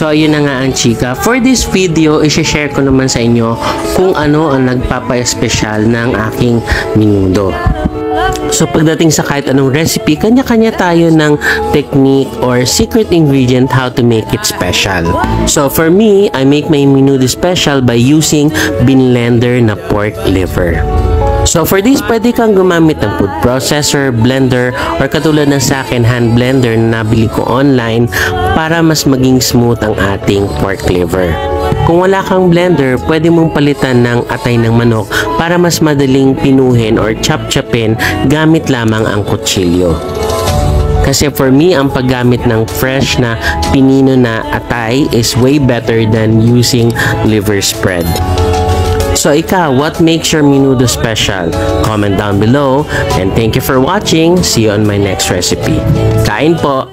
So, ayun na nga ang chika. For this video, i-share ko naman sa inyo kung ano ang nagpapa-espesyal ng aking menudo. So, pagdating sa kahit anong recipe, kanya-kanya tayo ng technique or secret ingredient how to make it special. So, for me, I make my menudo special by using binlender na pork liver. So, for this, pwede kang gumamit ng food processor, blender, or katulad ng sa akin, hand blender na nabili ko online para mas maging smooth ang ating pork liver. Kung wala kang blender, pwede mong palitan ng atay ng manok para mas madaling pinuhin or chop-chopin gamit lamang ang kutsilyo. Kasi for me, ang paggamit ng fresh na pinino na atay is way better than using liver spread. So ikaw, what makes your menudo special? Comment down below, and thank you for watching. See you on my next recipe. Kain po!